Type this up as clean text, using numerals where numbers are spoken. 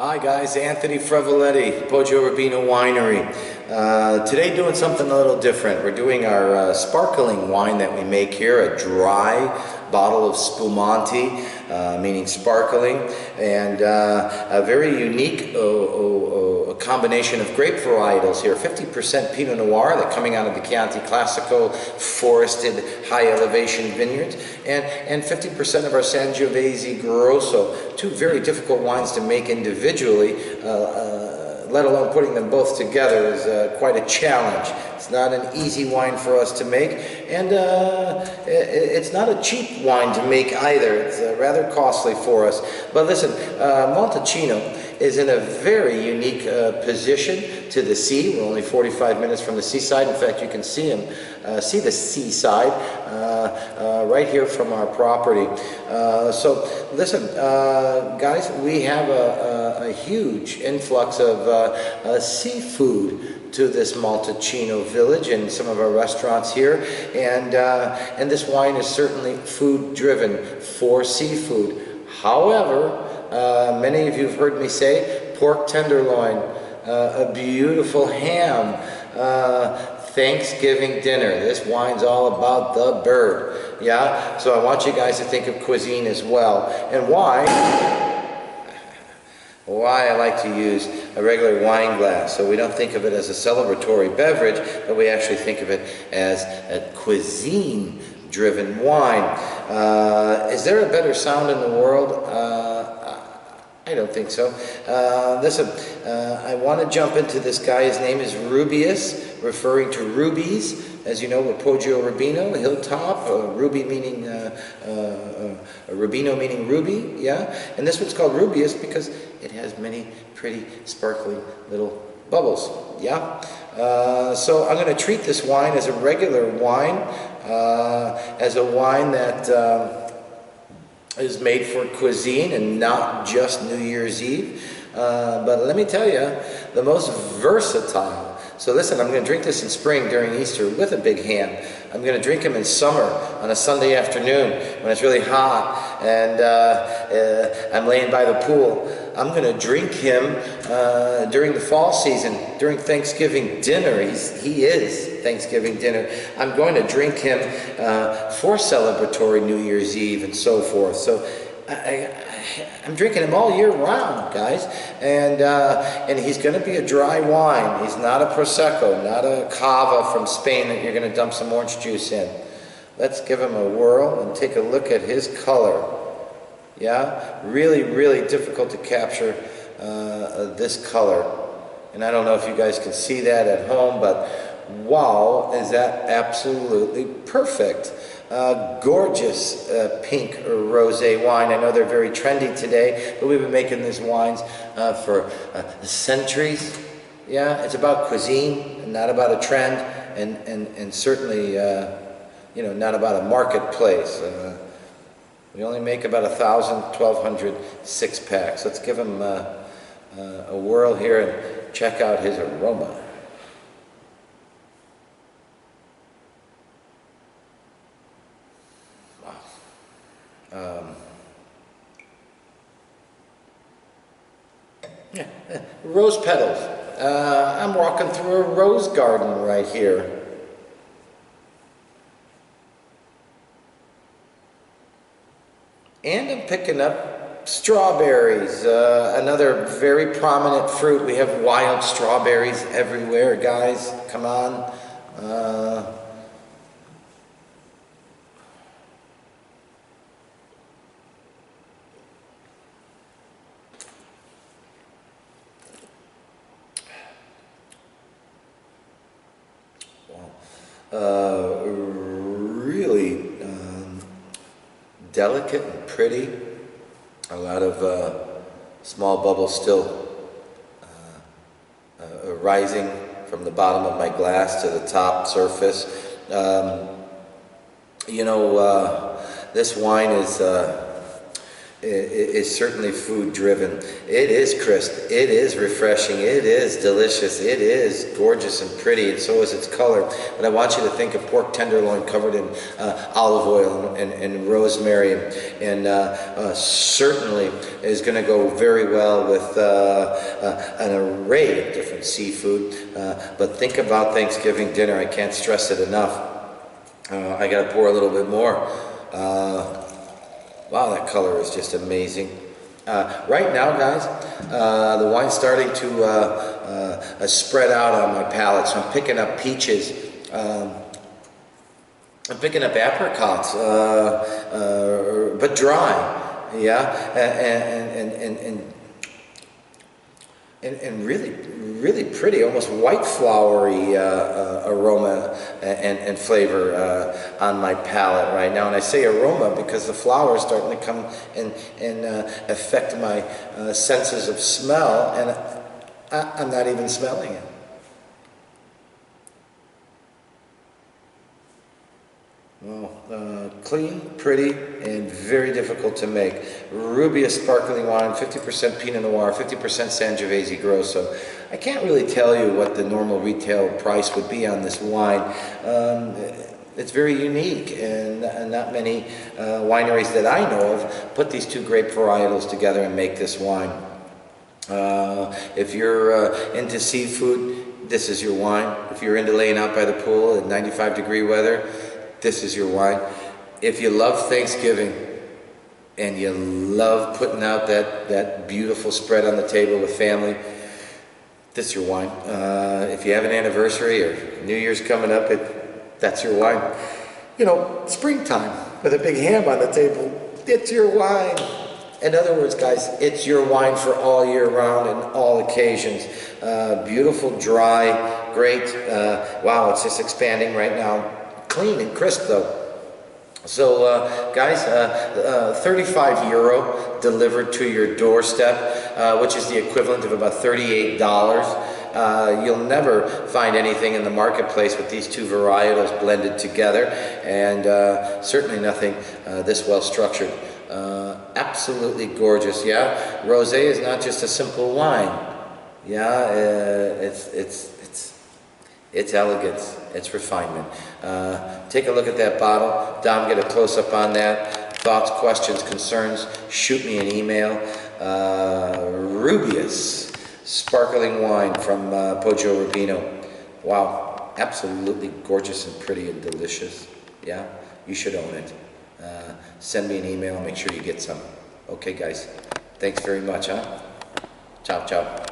Hi guys, Anthony Freveletti, Poggio Rubino Winery. Today doing something a little different. We're doing our sparkling wine that we make here, a dry bottle of Spumante, meaning sparkling, and a very unique combination of grape varietals here. 50% Pinot Noir, that's coming out of the Chianti Classico forested high elevation vineyards, and 50% of our Sangiovese Grosso, two very difficult wines to make individually, let alone putting them both together is quite a challenge. It's not an easy wine for us to make, and it's not a cheap wine to make either. It's rather costly for us. But listen, Montalcino is in a very unique position to the sea. We're only 45 minutes from the seaside. In fact, you can see the seaside right here from our property. So listen, guys, we have a huge influx of seafood to this Montalcino village and some of our restaurants here, and this wine is certainly food driven for seafood. However, many of you have heard me say pork tenderloin, a beautiful ham, Thanksgiving dinner. This wine's all about the bird. Yeah, so I want you guys to think of cuisine as well, and why I like to use a regular wine glass, so we don't think of it as a celebratory beverage, but we actually think of it as a cuisine-driven wine. Is there a better sound in the world? I don't think so. Listen, I want to jump into this guy. His name is Rubius, referring to rubies. As you know, we're Poggio Rubino, hilltop, ruby meaning, Rubino meaning ruby, yeah? And this one's called Rubius because it has many pretty sparkling little bubbles, yeah? So I'm going to treat this wine as a regular wine, as a wine that is made for cuisine and not just New Year's Eve. But let me tell you, the most versatile. So listen, I'm going to drink this in spring during Easter with a big ham. I'm going to drink him in summer on a Sunday afternoon when it's really hot and I'm laying by the pool. I'm going to drink him during the fall season, during Thanksgiving dinner. He is Thanksgiving dinner. I'm going to drink him for celebratory New Year's Eve and so forth. So I'm drinking him all year round, guys, and he's going to be a dry wine. He's not a Prosecco, not a Cava from Spain that you're going to dump some orange juice in. Let's give him a whirl and take a look at his color. Yeah, really, really difficult to capture this color, and I don't know if you guys can see that at home, but wow, is that absolutely perfect. Gorgeous pink or rosé wine. I know they're very trendy today, but we've been making these wines for centuries. Yeah, it's about cuisine and not about a trend, and certainly you know, not about a marketplace. We only make about 1,000, 1,200 six-packs. Let's give them a whirl here and check out his aroma. Yeah, rose petals. I'm walking through a rose garden right here. And I'm picking up strawberries, another very prominent fruit. We have wild strawberries everywhere, guys. Come on. Really delicate and pretty. A lot of small bubbles still rising from the bottom of my glass to the top surface. You know, this wine is is certainly food driven. It is crisp, it is refreshing, it is delicious, it is gorgeous and pretty, and so is its color. But I want you to think of pork tenderloin covered in olive oil and rosemary, and certainly is going to go very well with an array of different seafood. But think about Thanksgiving dinner. I can't stress it enough. I got to pour a little bit more. Wow, that color is just amazing. Right now, guys, the wine's starting to spread out on my palate, so I'm picking up peaches. I'm picking up apricots, but dry, yeah, and really pretty, almost white flowery aroma and flavor on my palate right now. And I say aroma because the flower is starting to come and affect my senses of smell, and I'm not even smelling it. Well, clean, pretty, and very difficult to make. Rubius sparkling wine, 50% Pinot Noir, 50% Sangiovese Grosso. I can't really tell you what the normal retail price would be on this wine. It's very unique, and not many wineries that I know of put these two grape varietals together and make this wine. If you're into seafood, this is your wine. If you're into laying out by the pool in 95-degree weather, this is your wine. If you love Thanksgiving and you love putting out that beautiful spread on the table with family, this is your wine. If you have an anniversary or New Year's coming up, that's your wine. You know, springtime with a big ham on the table, it's your wine. In other words, guys, it's your wine for all year round and all occasions. Beautiful, dry, great. Wow, it's just expanding right now. Clean and crisp though. So guys, €35 delivered to your doorstep, which is the equivalent of about $38. You'll never find anything in the marketplace with these two varietals blended together, and certainly nothing this well structured. Absolutely gorgeous, yeah. Rosé is not just a simple wine. Yeah, it's elegance, it's refinement. Take a look at that bottle. Dom, get a close-up on that. Thoughts, questions, concerns, shoot me an email. Rubius sparkling wine from Poggio Rubino. Wow, absolutely gorgeous and pretty and delicious. Yeah, you should own it. Send me an email, make sure you get some. Okay, guys, thanks very much, huh? Ciao, ciao.